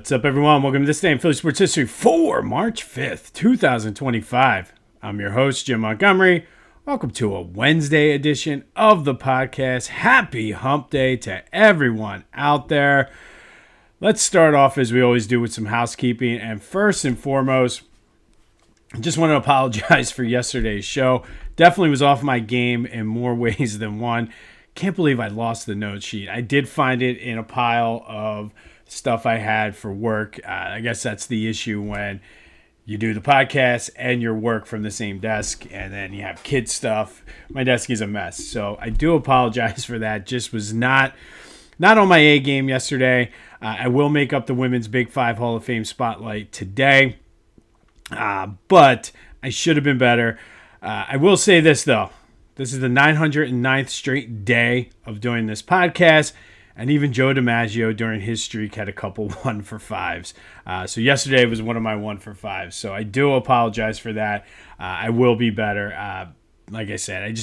What's up, everyone? Welcome to this day in Philly Sports History for March 5th, 2025. I'm your host, Jim Montgomery. Welcome to a Wednesday edition of the podcast. Happy Hump Day to everyone out there. Let's start off as we always do with some housekeeping. And first and foremost, I just want to apologize for yesterday's show. Definitely was off my game in more ways than one. Can't believe I lost the note sheet. I did find it in a pile of stuff I had for work. I guess that's the issue when you do the podcast and your work from the same desk, and then you have kid stuff. My desk is a mess, so I do apologize for that. Just was not on my A game yesterday. I will make up the Women's Big Five Hall of Fame spotlight today, but I should have been better. I will say this, though. This is the 909th straight day of doing this podcast. And even Joe DiMaggio during his streak had a couple 1-for-5s. So yesterday was one of my 1-for-5s. So I do apologize for that. I will be better. Like I said,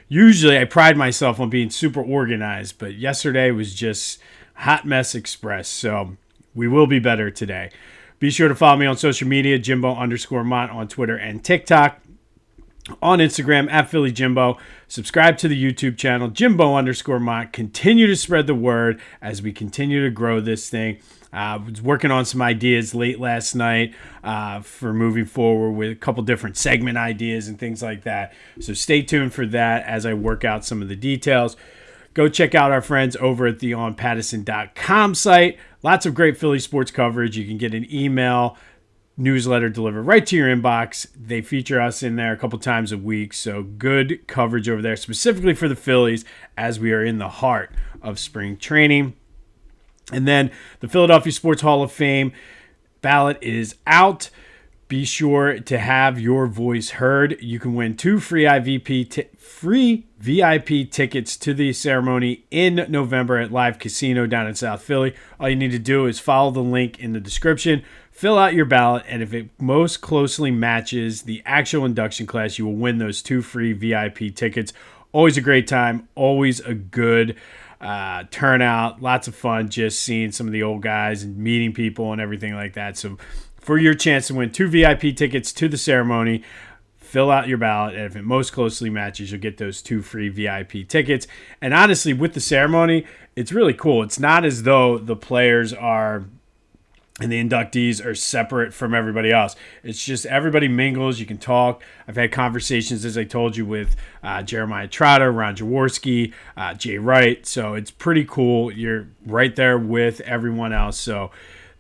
usually I pride myself on being super organized, but yesterday was just hot mess express. So we will be better today. Be sure to follow me on social media, Jimbo_Mont on Twitter and TikTok. On Instagram at Philly Jimbo. Subscribe to the YouTube channel Jimbo_Mont. Continue to spread the word as we continue to grow this thing. I was working on some ideas late last night for moving forward with a couple different segment ideas and things like that. So stay tuned for that as I work out some of the details. Go check out our friends over at the onpattison.com site. Lots of great Philly sports coverage. You can get an email newsletter delivered right to your inbox. They feature us in there a couple times a week, so good coverage over there, specifically for the Phillies as we are in the heart of spring training. And then the Philadelphia Sports Hall of Fame ballot is out. Be sure to have your voice heard. You can win 2 free VIP tickets to the ceremony in November at Live Casino down in South Philly. All you need to do is follow the link in the description, fill out your ballot, and if it most closely matches the actual induction class, you will win those 2 free VIP tickets. Always a great time, always a good turnout, lots of fun just seeing some of the old guys and meeting people and everything like that. So for your chance to win 2 VIP tickets to the ceremony, fill out your ballot, and if it most closely matches, you'll get those 2 free VIP tickets. And honestly, with the ceremony, it's really cool. It's not as though the players are and the inductees are separate from everybody else. It's just everybody mingles. You can talk. I've had conversations, as I told you, with Jeremiah Trotter, Ron Jaworski, Jay Wright. So it's pretty cool. You're right there with everyone else. So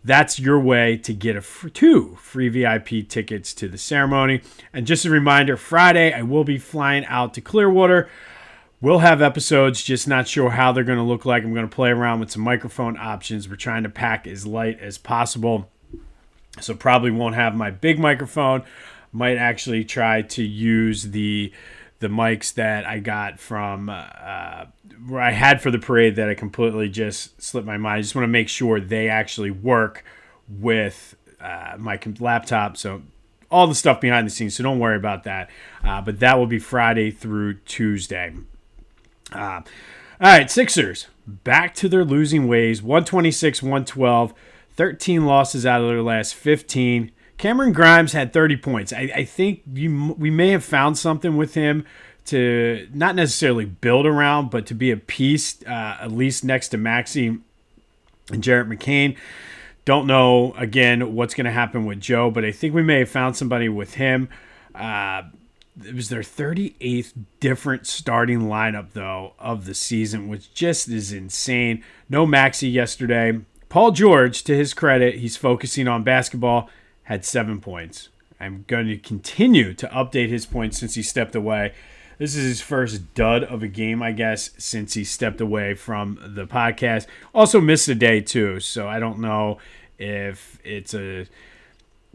that's your way to get 2 free VIP tickets to the ceremony. And just a reminder, Friday, I will be flying out to Clearwater. We'll have episodes, just not sure how they're going to look like. I'm going to play around with some microphone options. We're trying to pack as light as possible. So probably won't have my big microphone. Might actually try to use the mics that I got from where I had for the parade that I completely just slipped my mind. I just want to make sure they actually work with my laptop. So all the stuff behind the scenes, so don't worry about that. But that will be Friday through Tuesday. All right, Sixers, back to their losing ways, 126-112, 13 losses out of their last 15. Cameron Grimes had 30 points. I think we may have found something with him to not necessarily build around, but to be a piece, at least next to Maxey and Jarrett McCain. Don't know, again, what's going to happen with Joe, but I think we may have found somebody with him. It was their 38th different starting lineup, though, of the season, which just is insane. No Maxey yesterday. Paul George, to his credit, he's focusing on basketball, had 7 points. I'm going to continue to update his points since he stepped away. This is his first dud of a game, I guess, since he stepped away from the podcast. Also missed a day, too, so I don't know if it's a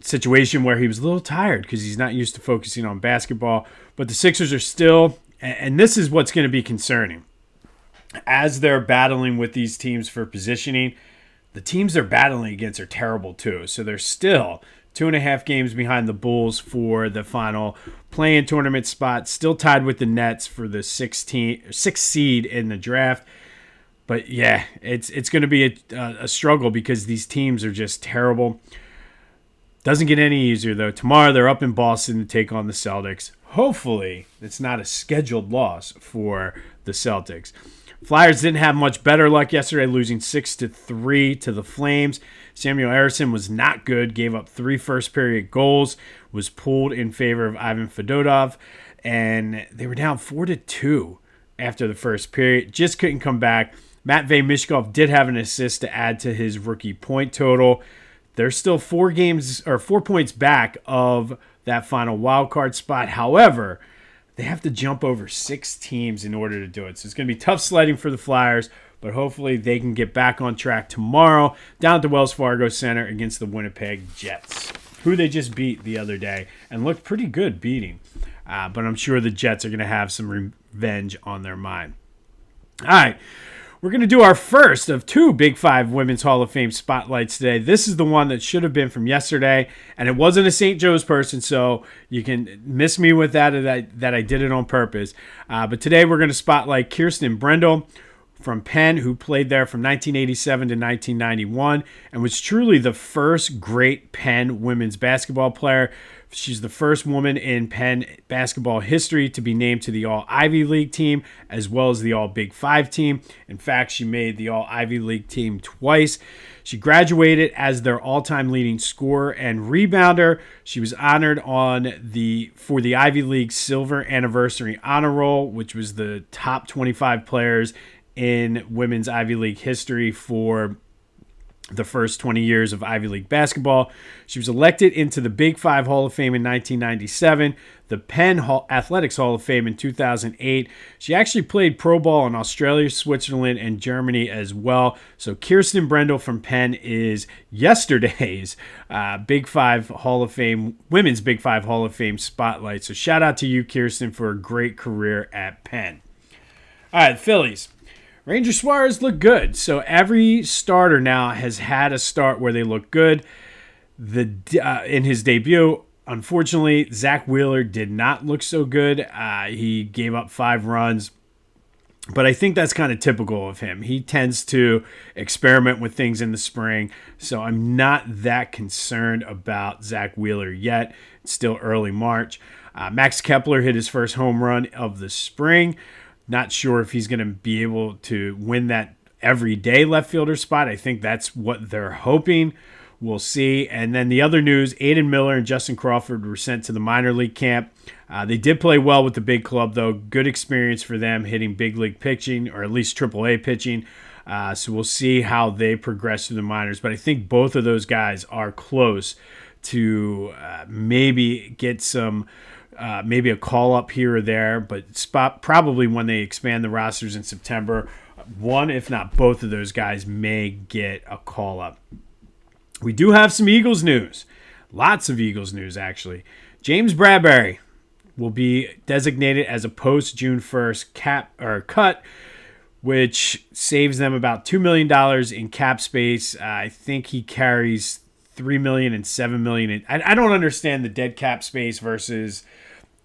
situation where he was a little tired because he's not used to focusing on basketball. But the Sixers are still, and this is what's going to be concerning, as they're battling with these teams for positioning, the teams they're battling against are terrible too. So they're still 2.5 games behind the Bulls for the final play-in tournament spot, still tied with the Nets for the 6th seed in the draft. But yeah, it's going to be a struggle because these teams are just terrible. Doesn't get any easier, though. Tomorrow, they're up in Boston to take on the Celtics. Hopefully, it's not a scheduled loss for the Celtics. Flyers didn't have much better luck yesterday, losing 6-3 to the Flames. Samuel Harrison was not good, gave up 3 first-period goals, was pulled in favor of Ivan Fedotov, and they were down 4-2 after the first period. Just couldn't come back. Matvei Mishkov did have an assist to add to his rookie point total. They're still 4 points back of that final wild card spot. However, they have to jump over 6 teams in order to do it. So it's going to be tough sledding for the Flyers, but hopefully they can get back on track tomorrow down at the Wells Fargo Center against the Winnipeg Jets, who they just beat the other day and looked pretty good beating. But I'm sure the Jets are going to have some revenge on their mind. All right. We're going to do our first of 2 Big 5 Women's Hall of Fame spotlights today. This is the one that should have been from yesterday, and it wasn't a St. Joe's person, so you can miss me with that I did it on purpose. But today we're going to spotlight Kirsten Brendel from Penn, who played there from 1987 to 1991 and was truly the first great Penn women's basketball player. She's the first woman in Penn basketball history to be named to the All-Ivy League team as well as the All-Big 5 team. In fact, she made the All-Ivy League team twice. She graduated as their all-time leading scorer and rebounder. She was honored for the Ivy League Silver Anniversary Honor Roll, which was the top 25 players in women's Ivy League history for the first 20 years of Ivy League basketball. She was elected into the Big 5 Hall of Fame in 1997, the Penn Athletics Hall of Fame in 2008. She actually played pro ball in Australia, Switzerland, and Germany as well. So Kirsten Brendel from Penn is yesterday's Big 5 Hall of Fame, Women's Big 5 Hall of Fame spotlight. So shout out to you, Kirsten, for a great career at Penn. All right, Phillies. Ranger Suarez looked good. So every starter now has had a start where they look good. In his debut, unfortunately, Zack Wheeler did not look so good. He gave up 5 runs. But I think that's kind of typical of him. He tends to experiment with things in the spring. So I'm not that concerned about Zack Wheeler yet. It's still early March. Max Kepler hit his first home run of the spring. Not sure if he's going to be able to win that everyday left fielder spot. I think that's what they're hoping. We'll see. And then the other news, Aiden Miller and Justin Crawford were sent to the minor league camp. They did play well with the big club, though. Good experience for them hitting big league pitching, or at least AAA pitching. So we'll see how they progress through the minors. But I think both of those guys are close to maybe get some... maybe a call up here or there, but probably when they expand the rosters in September, one, if not both of those guys may get a call up. We do have some Eagles news. Lots of Eagles news, actually. James Bradberry will be designated as a post-June 1st cut, which saves them about $2 million in cap space. I think he carries $3 million and $7 million. I don't understand the dead cap space versus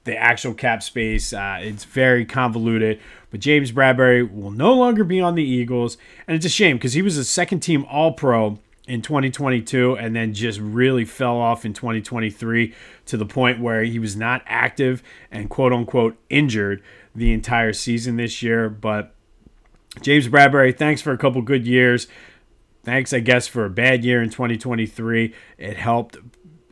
the actual cap space. It's very convoluted. But James Bradberry will no longer be on the Eagles. And it's a shame because he was a second-team All-Pro in 2022 and then just really fell off in 2023 to the point where he was not active and quote-unquote injured the entire season this year. But James Bradberry, thanks for a couple good years. Thanks, I guess, for a bad year in 2023. It helped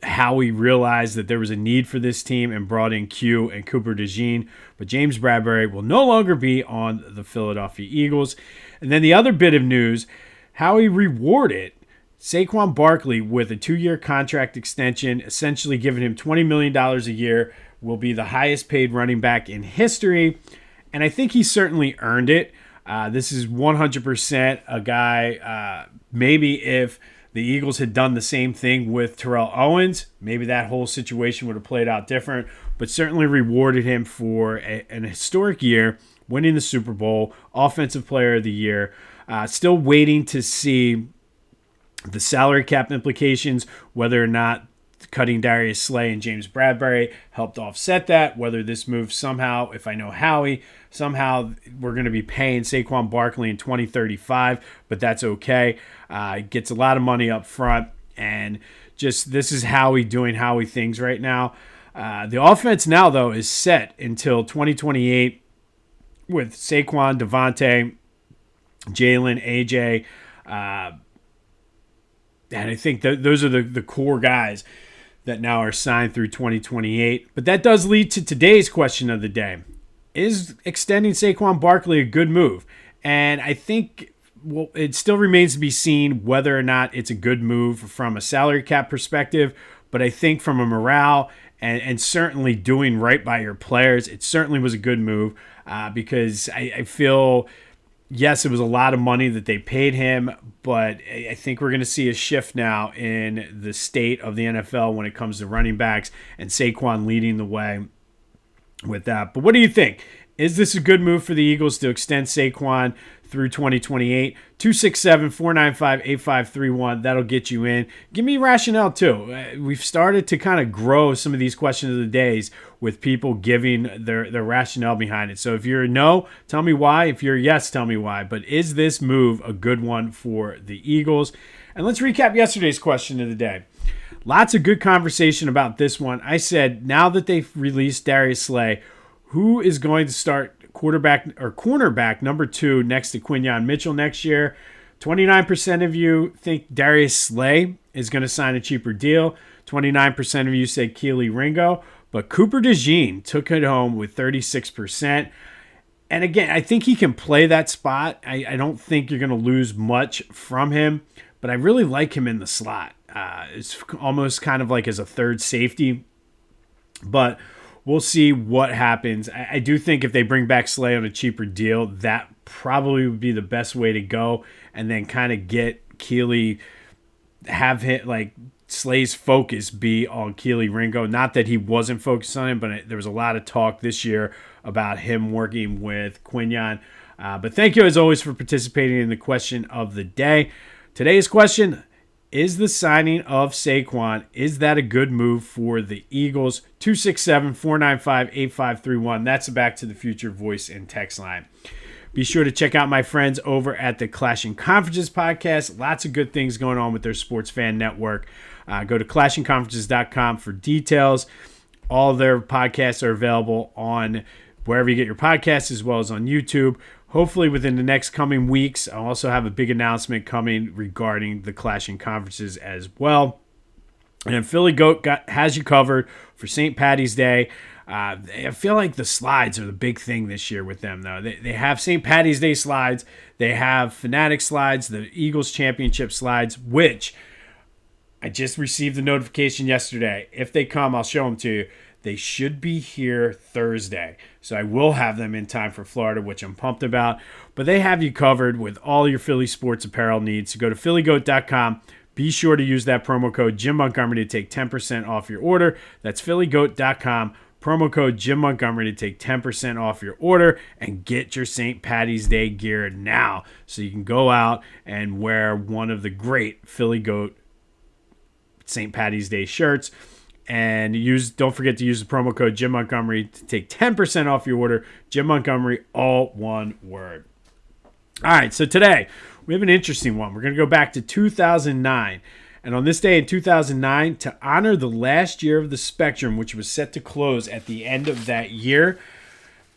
Howie realized that there was a need for this team and brought in Q and Cooper DeJean. But James Bradberry will no longer be on the Philadelphia Eagles. And then the other bit of news, Howie rewarded Saquon Barkley with a 2-year contract extension, essentially giving him $20 million a year, will be the highest paid running back in history. And I think he certainly earned it. This is 100% a guy, maybe if the Eagles had done the same thing with Terrell Owens, maybe that whole situation would have played out different, but certainly rewarded him for an historic year, winning the Super Bowl, Offensive Player of the Year. Still waiting to see the salary cap implications, whether or not cutting Darius Slay and James Bradbury helped offset that. Whether this move somehow, if I know Howie, somehow we're going to be paying Saquon Barkley in 2035, but that's okay. Gets a lot of money up front, and just this is Howie doing Howie things right now. The offense now, though, is set until 2028 with Saquon, Devontae, Jalen, AJ, and I think those are the core guys that now are signed through 2028. But that does lead to today's question of the day. Is extending Saquon Barkley a good move? And I think it still remains to be seen whether or not it's a good move from a salary cap perspective. But I think from a morale and certainly doing right by your players, it certainly was a good move because I feel... Yes, it was a lot of money that they paid him, but I think we're going to see a shift now in the state of the NFL when it comes to running backs and Saquon leading the way with that. But what do you think? Is this a good move for the Eagles to extend Saquon through 2028? 267-495-8531. That'll get you in. Give me rationale too. We've started to kind of grow some of these questions of the days with people giving their rationale behind it. So if you're a no, tell me why. If you're a yes, tell me why. But is this move a good one for the Eagles? And let's recap yesterday's question of the day. Lots of good conversation about this one. I said, now that they've released Darius Slay, who is going to start cornerback number 2 next to Quinyon Mitchell next year? 29% of you think Darius Slay is going to sign a cheaper deal. 29% of you said Keely Ringo. But Cooper DeJean took it home with 36%. And again, I think he can play that spot. I don't think you're going to lose much from him. But I really like him in the slot. It's almost kind of like as a third safety. But we'll see what happens. I do think if they bring back Slay on a cheaper deal, that probably would be the best way to go. And then kind of get Keely, have hit like Slay's focus be on Keely Ringo. Not that he wasn't focused on him, but there was a lot of talk this year about him working with Quinyon. But thank you as always for participating in the question of the day. Today's question: is the signing of Saquon, is that a good move for the Eagles? 267-495-8531. That's a Back to the Future voice and text line. Be sure to check out my friends over at the Clashing Conferences podcast. Lots of good things going on with their sports fan network. Go to clashingconferences.com for details. All their podcasts are available on wherever you get your podcasts as well as on YouTube. Hopefully within the next coming weeks, I'll also have a big announcement coming regarding the Clashing Conferences as well. And Philly Goat has you covered for St. Patty's Day. I feel like the slides are the big thing this year with them, though. They have St. Patty's Day slides. They have Fanatic slides, the Eagles Championship slides, which I just received a notification yesterday. If they come, I'll show them to you. They should be here Thursday. So I will have them in time for Florida, which I'm pumped about. But they have you covered with all your Philly sports apparel needs. So go to phillygoat.com. Be sure to use that promo code Jim Montgomery to take 10% off your order. That's phillygoat.com. Promo code Jim Montgomery to take 10% off your order and get your St. Patty's Day gear now so you can go out and wear one of the great Philly Goat St. Patty's Day shirts. And don't forget to use the promo code Jim Montgomery to take 10% off your order. Jim Montgomery, all one word. All right, so today we have an interesting one. We're going to go back to 2009. And on this day in 2009, to honor the last year of the Spectrum, which was set to close at the end of that year,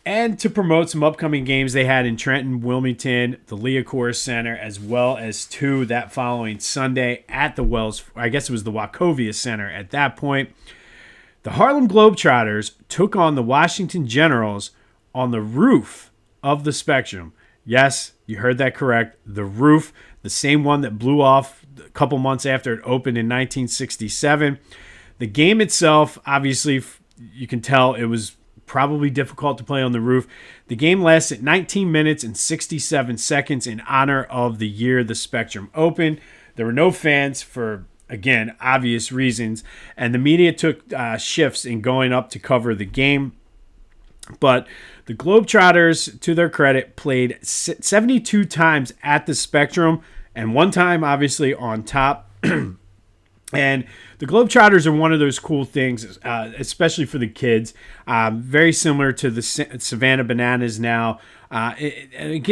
and to promote some upcoming games they had in Trenton, Wilmington, the Liacouras Center, as well as two that following Sunday at the Wachovia Center at that point. The Harlem Globetrotters took on the Washington Generals on the roof of the Spectrum. Yes, you heard that correct. The roof, the same one that blew off a couple months after it opened in 1967. The game itself, obviously, you can tell it was probably difficult to play on the roof. The game lasted 19 minutes and 67 seconds in honor of the year the Spectrum opened. There were no fans for, again, obvious reasons, and the media took shifts in going up to cover the game. But the Globetrotters, to their credit, played 72 times at the Spectrum and one time, obviously, on top. And the Globetrotters are one of those cool things, especially for the kids. Very similar to the Savannah Bananas now.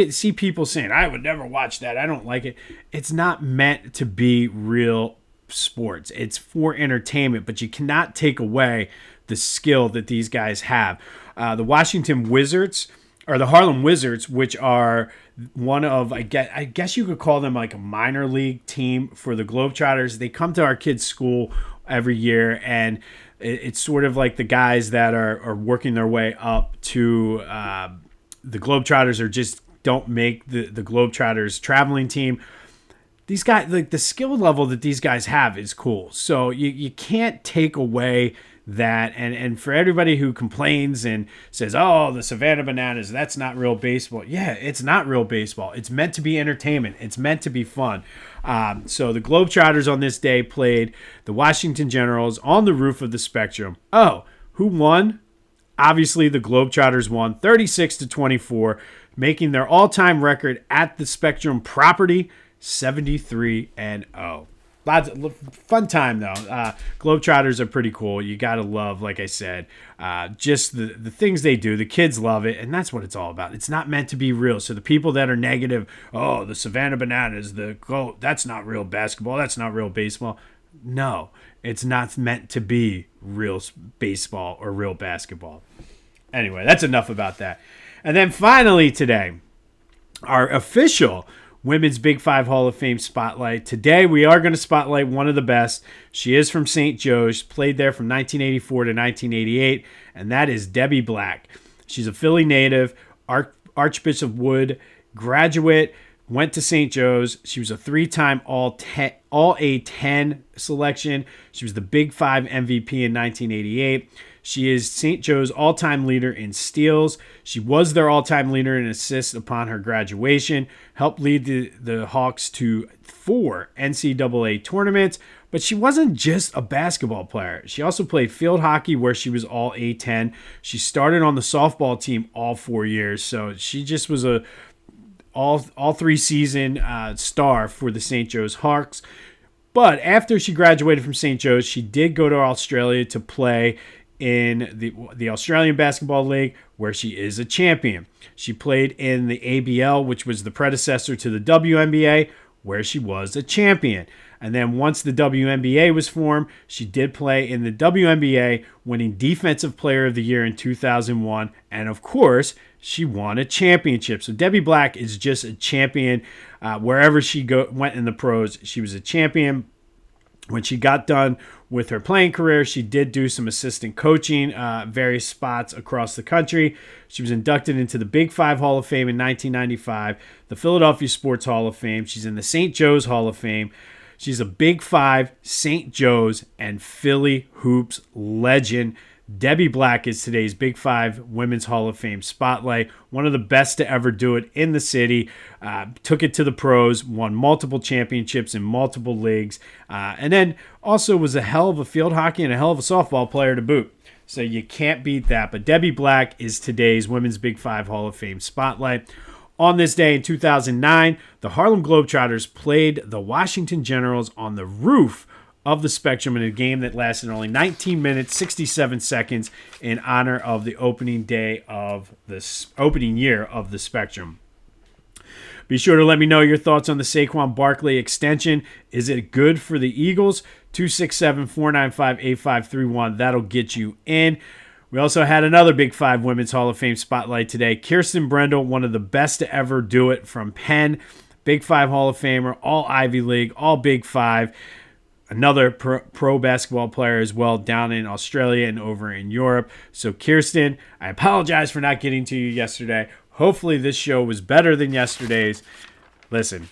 See people saying, I would never watch that. I don't like it. It's not meant to be real sports. It's for entertainment, but you cannot take away the skill that these guys have. The Washington Wizards, or the Harlem Wizards, which are one of, I guess you could call them like a minor league team for the Globetrotters. They come to our kids' school every year, and it's sort of like the guys that are working their way up to the Globetrotters, or just don't make the Globetrotters traveling team. These guys, like the skill level that these guys have is cool. So you can't take away that. And for everybody who complains and says, oh, the Savannah Bananas, that's not real baseball. Yeah, it's not real baseball. It's meant to be entertainment. It's meant to be fun. So the Globetrotters on this day played the Washington Generals on the roof of the Spectrum. Oh, who won? Obviously, the Globetrotters won 36-24, making their all-time record at the Spectrum property 73-0. Lots of fun time, though. Globetrotters are pretty cool. You got to love, like I said, just the things they do. The kids love it, and that's what it's all about. It's not meant to be real. So the people that are negative, oh, the Savannah Bananas, that's not real basketball. That's not real baseball. No, it's not meant to be real baseball or real basketball. Anyway, that's enough about that. And then finally today, our official Women's Big Five Hall of Fame spotlight. Today we are going to spotlight one of the best. She is from St. Joe's, played there from 1984 to 1988, and that is Debbie Black. She's a Philly native, Archbishop Wood graduate, went to St. Joe's. She was a three-time All-A-10 selection. She was the Big Five MVP in 1988. She is St. Joe's all-time leader in steals. She was their all-time leader in assists upon her graduation, helped lead the Hawks to 4 NCAA tournaments, but she wasn't just a basketball player. She also played field hockey, where she was all A10. She started on the softball team all 4 years, so she just was a all 3 season star for the St. Joe's Hawks. But after she graduated from St. Joe's, she did go to Australia to play in the Australian Basketball League, where she is a champion. She played in the ABL, which was the predecessor to the WNBA, where she was a champion. And then once the WNBA was formed, she did play in the WNBA, winning Defensive Player of the Year in 2001. And of course, she won a championship. So Debbie Black is just a champion. Wherever she went in the pros, she was a champion. When she got done with her playing career, she did do some assistant coaching, various spots across the country. She was inducted into the Big Five Hall of Fame in 1995, the Philadelphia Sports Hall of Fame. She's in the St. Joe's Hall of Fame. She's a Big Five, St. Joe's, and Philly hoops legend. Debbie Black is today's Big Five Women's Hall of Fame spotlight. One of the best to ever do it in the city. Took it to the pros, won multiple championships in multiple leagues, and then also was a hell of a field hockey and a hell of a softball player to boot. So you can't beat that. But Debbie Black is today's Women's Big Five Hall of Fame spotlight. On this day in 2009, the Harlem Globetrotters played the Washington Generals on the roof of the Spectrum in a game that lasted only 19 minutes, 67 seconds in honor of the opening day of the opening year of the Spectrum. Be sure to let me know your thoughts on the Saquon Barkley extension. Is it good for the Eagles? 267-495-8531. That'll get you in. We also had another Big Five Women's Hall of Fame spotlight today. Kirsten Brendel, one of the best to ever do it from Penn. Big Five Hall of Famer, all Ivy League, all Big Five. Another pro basketball player as well down in Australia and over in Europe. So Kirsten, I apologize for not getting to you yesterday. Hopefully this show was better than yesterday's. Listen,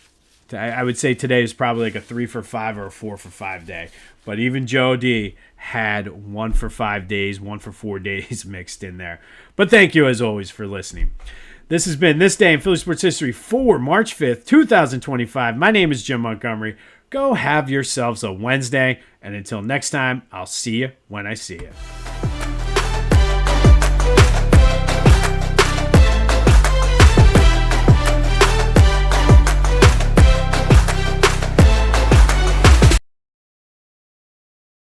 I would say today is probably like a 3 for 5 or a 4 for 5 day. But even Joe D had 1 for 5 days, 1 for 4 days mixed in there. But thank you as always for listening. This has been This Day in Philly Sports History for March 5th, 2025. My name is Jim Montgomery. Go have yourselves a Wednesday. And until next time, I'll see you when I see you.